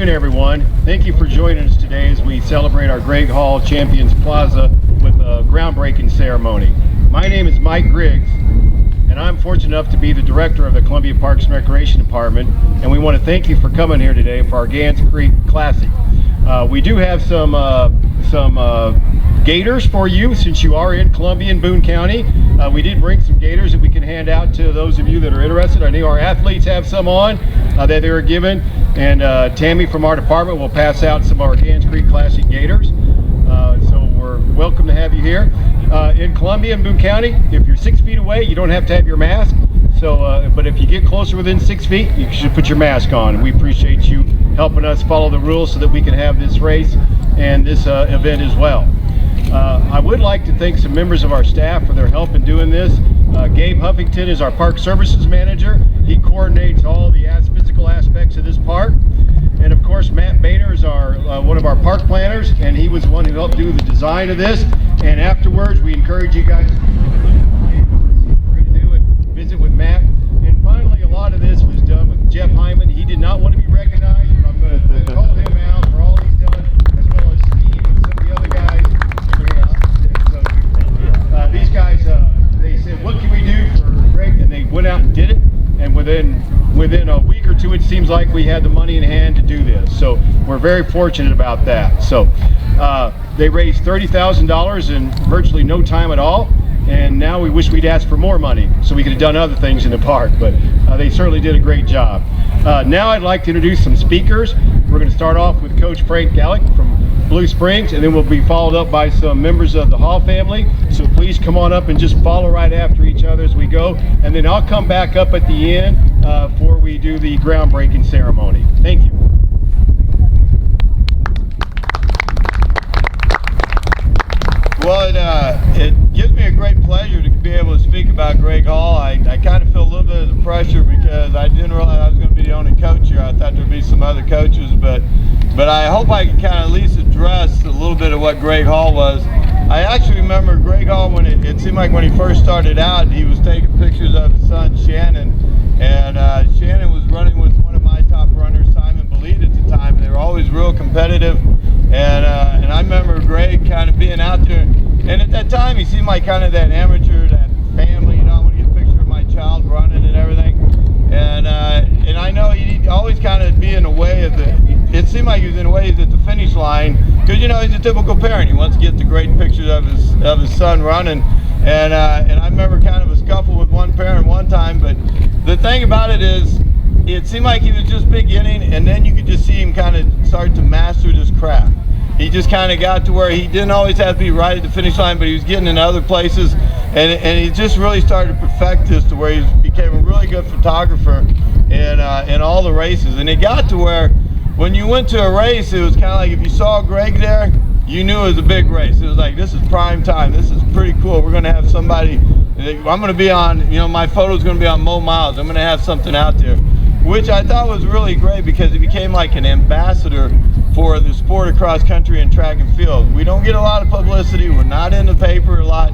afternoon, everyone. Thank you for joining us today as we celebrate our Greg Hall Champions Plaza with a groundbreaking ceremony. My name is Mike Griggs, and I'm fortunate enough to be the director of the Columbia Parks and Recreation Department, and we want to thank you for coming here today for our Gans Creek Classic. We do have some gators for you since you are in Columbia and Boone County. We did bring some gators that we can hand out to those of you that are interested. I know our athletes have some on that they were given, and Tammy from our department will pass out some of our Gans Creek Classic gators. So we're welcome to have you here. In Columbia and Boone County, if you're 6 feet away, you don't have to have your mask. So, but if you get closer within 6 feet, you should put your mask on. We appreciate you helping us follow the rules so that we can have this race and this event as well. I would like to thank some members of our staff for their help in doing this. Gabe Huffington is our Park Services Manager. He coordinates all the physical aspects of this park. And of course, Matt Boehner is our one of our park planners, and he was the one who helped do the design of this. And afterwards, we encourage you guys to we're going to do and visit with Matt. And finally, a lot of this was done with Jeff Hyman. He did not want to be recognized, but I'm going to call him out for all he's done, as well as Steve and some of the other guys. So, these guys, they said, "What can we do for Greg?" And they went out and did it. And within a week or two, it seems like we had the money in hand to do this. So we're very fortunate about that. So they raised $30,000 in virtually no time at all. And now we wish we'd asked for more money so we could have done other things in the park. But they certainly did a great job. Now I'd like to introduce some speakers. We're going to start off with Coach Frank Gallick from Blue Springs, and then we'll be followed up by some members of the Hall family. So please come on up and just follow right after each other as we go. And then I'll come back up at the end before we do the groundbreaking ceremony. Thank you. Well, it gives me a great pleasure to be able to speak about Greg Hall. I kind of feel a little bit of the pressure because I didn't realize I was going to be the only coach here. I thought there'd be some other coaches, but I hope I can kind of at least address a little bit of what Greg Hall was. I actually remember Greg Hall when it seemed like when he first started out, he was taking pictures of his son Shannon, and Shannon was running with one of my top runners, Simon Belede, at the time. They were always real competitive, and I remember Greg kind of being out there, and at that time he seemed like kind of that amateur, that family, you know, I want to get a picture of my child running and everything, and I know he'd always kind of be in the way of it seemed like he was in ways at the finish line, because you know he's a typical parent. He wants to get the great pictures of his son running, and I remember kind of a scuffle with one parent one time. But the thing about it is, it seemed like he was just beginning, and then you could just see him kind of start to master this craft. He just kind of got to where he didn't always have to be right at the finish line, but he was getting in other places, and he just really started to perfect this to where he became a really good photographer in all the races. And it got to where when you went to a race, it was kind of like if you saw Greg there, you knew it was a big race. It was like, this is prime time. This is pretty cool. We're going to have somebody, I'm going to be on, you know, my photo's going to be on Mo Miles. I'm going to have something out there, which I thought was really great because it became like an ambassador for the sport of cross country and track and field. We don't get a lot of publicity. We're not in the paper a lot.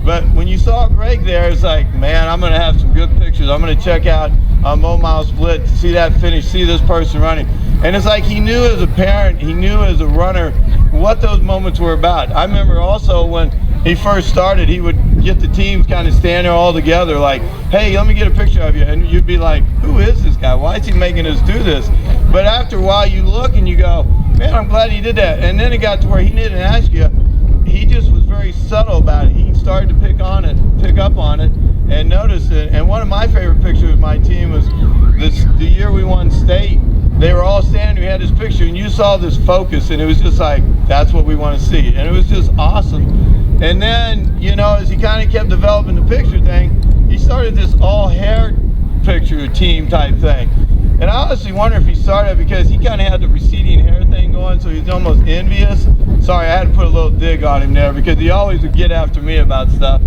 But when you saw Greg there, it's like, man, I'm going to have some good pictures. I'm going to check out Mo Mile Split, see that finish, see this person running. And it's like he knew as a parent, he knew as a runner what those moments were about. I remember also when he first started, he would get the teams kind of stand there all together like, hey, let me get a picture of you. And you'd be like, who is this guy? Why is he making us do this? But after a while, you look and you go, man, I'm glad he did that. And then it got to where he didn't ask you. He just was very subtle about it. He started to pick up on it, and notice it. And one of my favorite pictures of my team was the year we won state. They were all standing, we had this picture, and you saw this focus, and it was just like, that's what we want to see. And it was just awesome. And then, you know, as he kind of kept developing the picture thing, he started this all hair picture team type thing. And I honestly wonder if he started because he kind of had the receding hair thing going, so he's almost envious. Sorry, I had to put a little dig on him there because he always would get after me about stuff.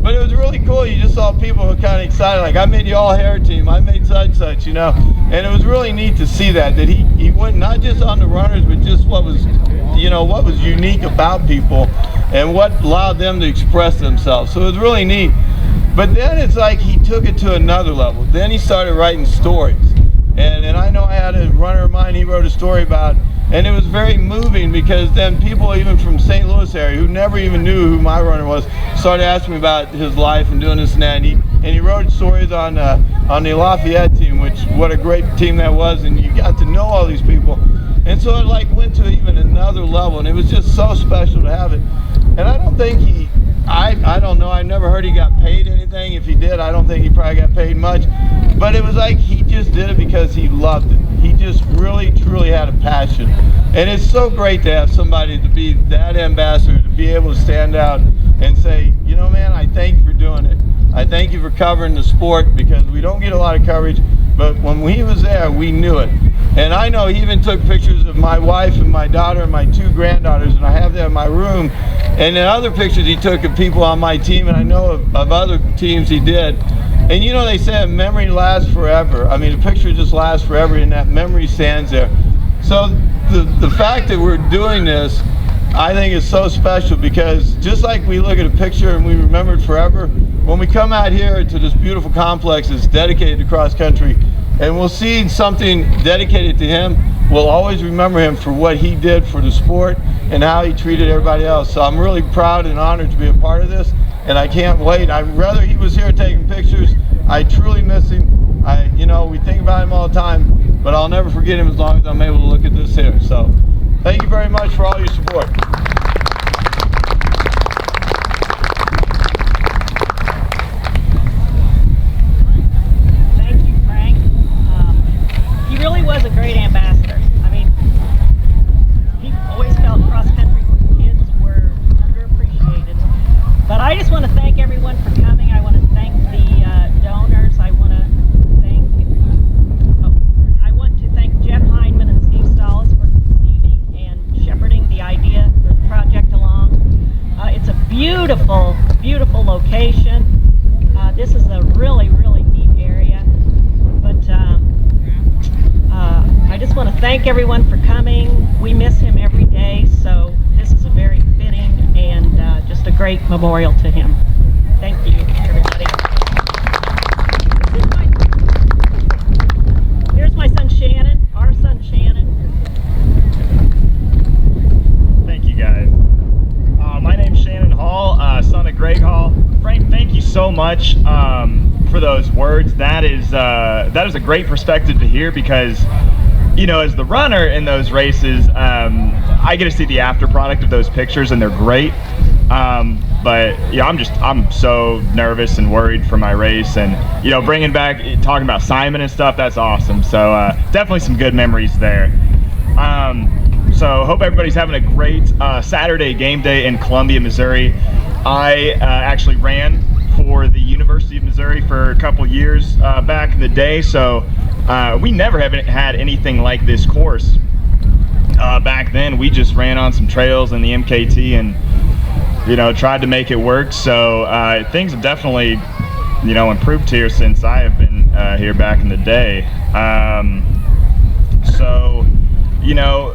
But it was really cool. You just saw people who were kind of excited, like, I made the all-hair team, I made such, you know. And it was really neat to see that he went not just on the runners, but just what was, you know, what was unique about people and what allowed them to express themselves. So it was really neat. But then it's like he took it to another level. Then he started writing stories. And I know I had a runner of mine, he wrote a story about, and it was very moving because then people even from St. Louis area who never even knew who my runner was started asking me about his life and doing this and that. And he wrote stories on the Lafayette team, which what a great team that was, and you got to know all these people. And so it like went to even another level, and it was just so special to have it. And I don't think I don't know, I never heard he got paid anything. If he did, I don't think he probably got paid much. But it was like he just did it because he loved it. He just really, truly had a passion. And it's so great to have somebody to be that ambassador, to be able to stand out and say, you know, man, I thank you for doing it. I thank you for covering the sport, because we don't get a lot of coverage, but when he was there, we knew it. And I know he even took pictures of my wife and my daughter and my 2 granddaughters, and I have them in my room. And then other pictures he took of people on my team, and I know of other teams he did. And you know, they say a memory lasts forever. I mean, a picture just lasts forever, and that memory stands there. So the fact that we're doing this, I think is so special, because just like we look at a picture and we remember it forever, when we come out here to this beautiful complex that's dedicated to cross country, and we'll see something dedicated to him, we'll always remember him for what he did for the sport and how he treated everybody else. So I'm really proud and honored to be a part of this, and I can't wait. I'd rather he was here taking pictures. I truly miss him. You know, we think about him all the time, but I'll never forget him as long as I'm able to look at this here. So thank you very much for all your support. Thank you, Frank. He really was a great ambassador. I mean, he always felt cross-country kids were underappreciated. But I just want to thank everyone for coming. I want to thank the donors. I want to thank Jeff Heinman and Steve Stallis for conceiving and shepherding the idea for the project along. It's a beautiful, beautiful location. This is a really, really neat area. But I just want to thank everyone for coming. We miss him every day, so this is a very fitting and just a great memorial to him. Thank you, everybody. Here's my son Shannon, our son Shannon. Thank you, guys. My name's Shannon Hall, son of Greg Hall. Frank, thank you so much for those words. That is a great perspective to hear, because, you know, as the runner in those races, I get to see the after product of those pictures, and they're great. But yeah, I'm so nervous and worried for my race, and you know, talking about Simon and stuff, that's awesome. So definitely some good memories there. So hope everybody's having a great Saturday game day in Columbia, Missouri. I actually ran for the University of Missouri for a couple years back in the day, so we never have had anything like this course. Back then, we just ran on some trails in the MKT and, you know, tried to make it work. So things have definitely, you know, improved here since I have been here back in the day. So, you know,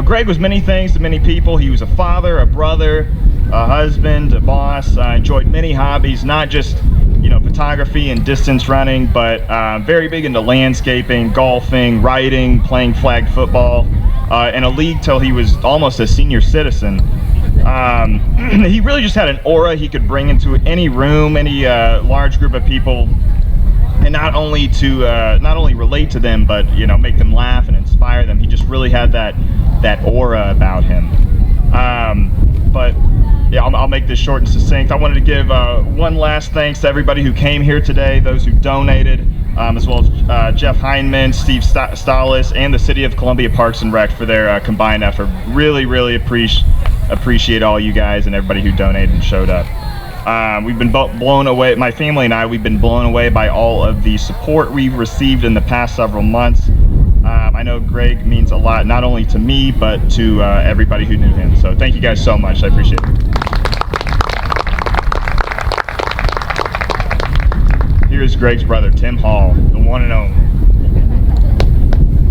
Greg was many things to many people. He was a father, a brother, a husband, a boss. Enjoyed many hobbies, not just, you know, photography and distance running, but very big into landscaping, golfing, writing, playing flag football, in a league till he was almost a senior citizen. He really just had an aura he could bring into any room, any large group of people, and not only relate to them, but, you know, make them laugh and inspire them. He just really had that aura about him. But yeah, I'll make this short and succinct. I wanted to give one last thanks to everybody who came here today, those who donated, as well as Jeff Heinman, Steve Stallis, and the City of Columbia Parks and Rec for their combined effort. Really, really appreciate all you guys and everybody who donated and showed up. We've been blown away, my family and I, we've been blown away by all of the support we've received in the past several months. I know Greg means a lot, not only to me, but to everybody who knew him. So thank you guys so much. I appreciate it. Here's Greg's brother, Tim Hall, the one and only.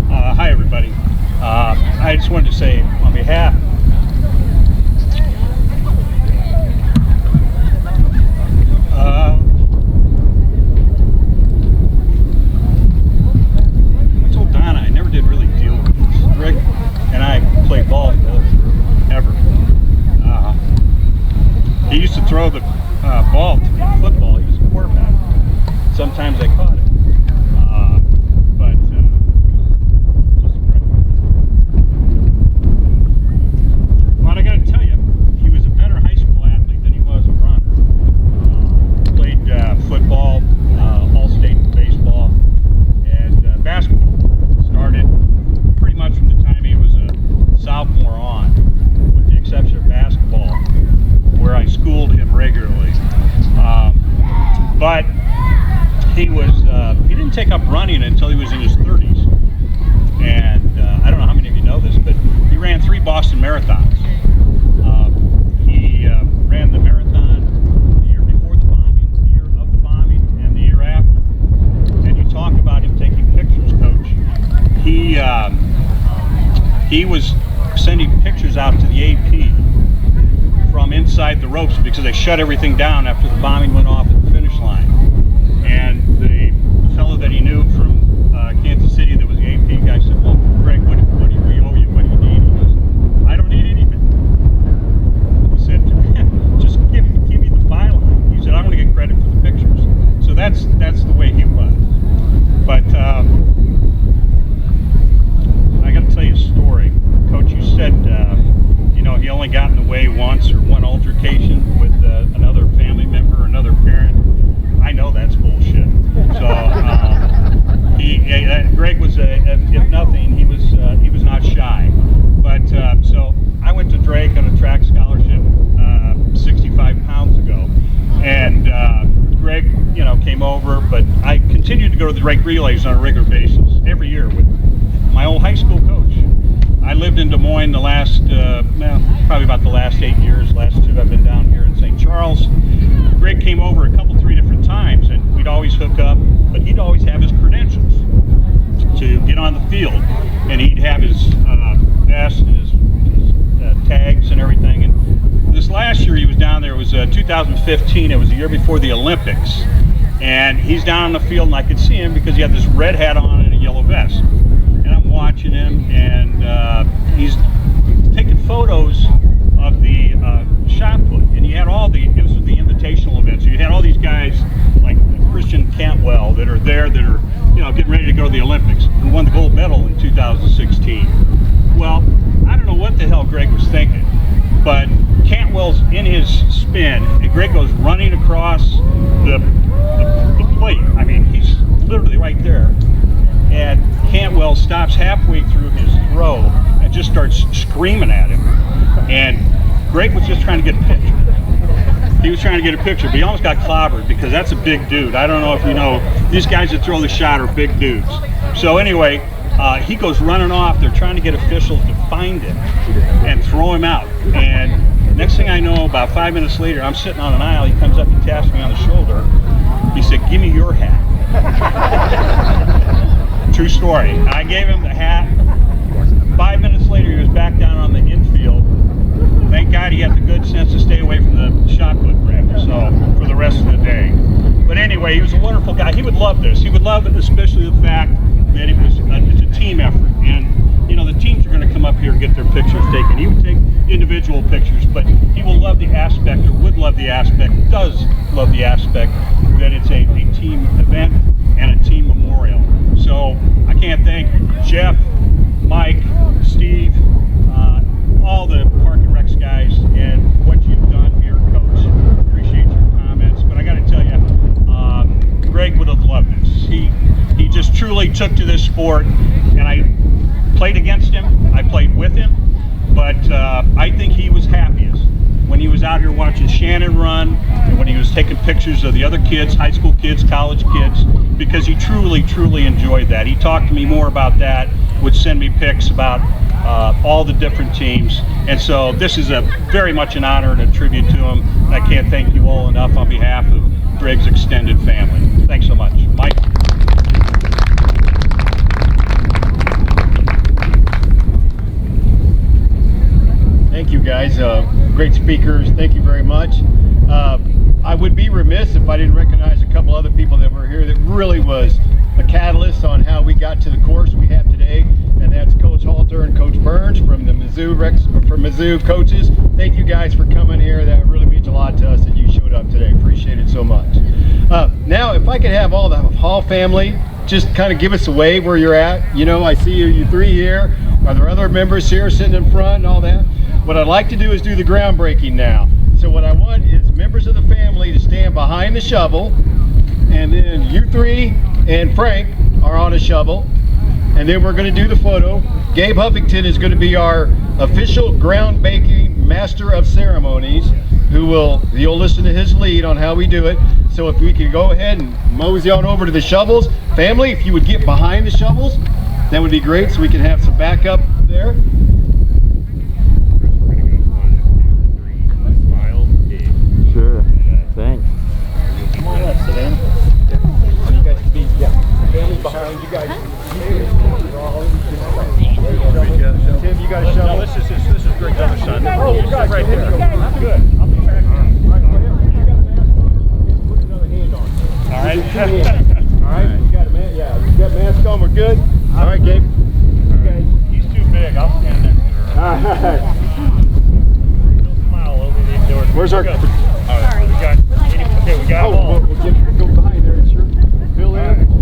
Hi, everybody. I just wanted to say, on behalf throw the ball to the football. He was a quarterback. Sometimes I caught it. But just a great But I got to tell you, he was a better high school athlete than he was a runner. Played football, all-state baseball, and basketball. Started pretty much from the time he was a sophomore on, with the exception of basketball, where I schooled him regularly. But he didn't take up running until he was in his 30s. And I don't know how many of you know this, but he ran 3 Boston marathons. He ran the marathon the year before the bombing, the year of the bombing, and the year after. And you talk about him taking pictures, Coach. He was sending pictures out to the AP from inside the ropes because they shut everything down after the bombing went off at the finish line. And the fellow that he knew from Kansas City that was the AP guy said, well, Greg, what do we owe you? What do you need? He goes, I don't need anything. He said, just give me the byline. He said, I'm going to get credit for the pictures. So that's the way he was. But I got to tell you a story. Coach, you said, he only got in the way once or one altercation with another family member or another parent. I know that's bullshit. So Greg was, if nothing, he was not shy. But so I went to Drake on a track scholarship 65 pounds ago, and Greg, came over. But I continued to go to the Drake relays on a regular basis every year with my old high school coach. I lived in Des Moines the last, probably about the last 8 years. Last 2 I've been down here in St. Charles. Greg came over a couple, 3 different times, and we'd always hook up, but he'd always have his credentials to get on the field, and he'd have his vest and his tags and everything. And this last year he was down there. It was 2015. It was the year before the Olympics, and he's down on the field, and I could see him because he had this red hat on and a yellow vest. And I'm watching him, and he's taking photos of the shot put, and he had it was the invitational event, so you had all these guys like Christian Cantwell that are there that are getting ready to go to the Olympics, who won the gold medal in 2016. Well, I don't know what the hell Greg was thinking, but Cantwell's in his spin, and Greg goes running across the plate. I mean, he's literally right there. And Cantwell stops halfway through his throw and just starts screaming at him. And Greg was just trying to get a picture. He was trying to get a picture, but he almost got clobbered because that's a big dude. I don't know if you know, these guys that throw the shot are big dudes. So anyway, he goes running off. They're trying to get officials to find him and throw him out. And next thing I know, about 5 minutes later, I'm sitting on an aisle. He comes up and taps me on the shoulder. He said, "Give me your hat." True story. I gave him the hat. 5 minutes later, he was back down on the infield. Thank God he had the good sense to stay away from the shot put rim, so for the rest of the day. But anyway, he was a wonderful guy. He would love this. He would love it, especially the fact that it's a team effort. And the teams are going to come up here and get their pictures taken. He would take individual pictures, but he will love the aspect, or would love the aspect, does love the aspect that it's a team event and a team memorial. So I can't thank Jeff, Mike, Steve, all the Park and Recs guys, and what you've done here, Coach. Appreciate your comments. But I got to tell you, Greg would have loved this. He just truly took to this sport, and I played against him. I played with him, but I think he was happiest when he was out here watching Shannon run, and when he was taking pictures of the other kids, high school kids, college kids, because he truly, truly enjoyed that. He talked to me more about that, would send me pics about all the different teams, and so this is very much an honor and a tribute to him. I can't thank you all enough on behalf of Greg's extended family. Thanks so much. Mike? Thank you, guys. Great speakers. Thank you very much. I would be remiss if I didn't recognize a couple other people that were here that really was a catalyst on how we got to the course we have today, and that's Coach Halter and Coach Burns from the Mizzou from Mizzou coaches. Thank you guys for coming here. That really means a lot to us that you showed up today. Appreciate it so much. Now, if I could have all the Hall family just kind of give us a wave where you're at. You know, I see you three here. Are there other members here sitting in front and all that? What I'd like to do is do the groundbreaking now. So what I want is members of the family to stand behind the shovel, and then you three and Frank are on a shovel, and then we're going to do the photo. Gabe Huffington is going to be our official groundbreaking master of ceremonies, you'll listen to his lead on how we do it. So if we could go ahead and mosey on over to the shovels. Family, if you would get behind the shovels, that would be great so we can have some backup there. Sure. Thanks. Come on up, sit down. You guys can be, family behind you guys. Tim, you got a shovel? No, this is Greg's other son. Oh, you guys right there. Good. I'll be back. All right, go ahead. You got a mask. Put another hand on. All right. All right. You got a mask. Yeah, you got a mask on. We're good. All right, Gabe. You guys. He's too big. I'll stand next to her. All right. He'll smile over the door. Where's our? All right. We got them all. We'll go behind there. Sure. Fill in.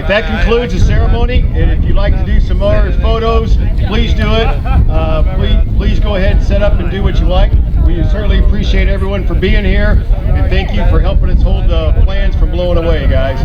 That concludes the ceremony, and if you'd like to do some more photos, please do it. Please go ahead and set up and do what you like. We certainly appreciate everyone for being here, and thank you for helping us hold the plans from blowing away, guys.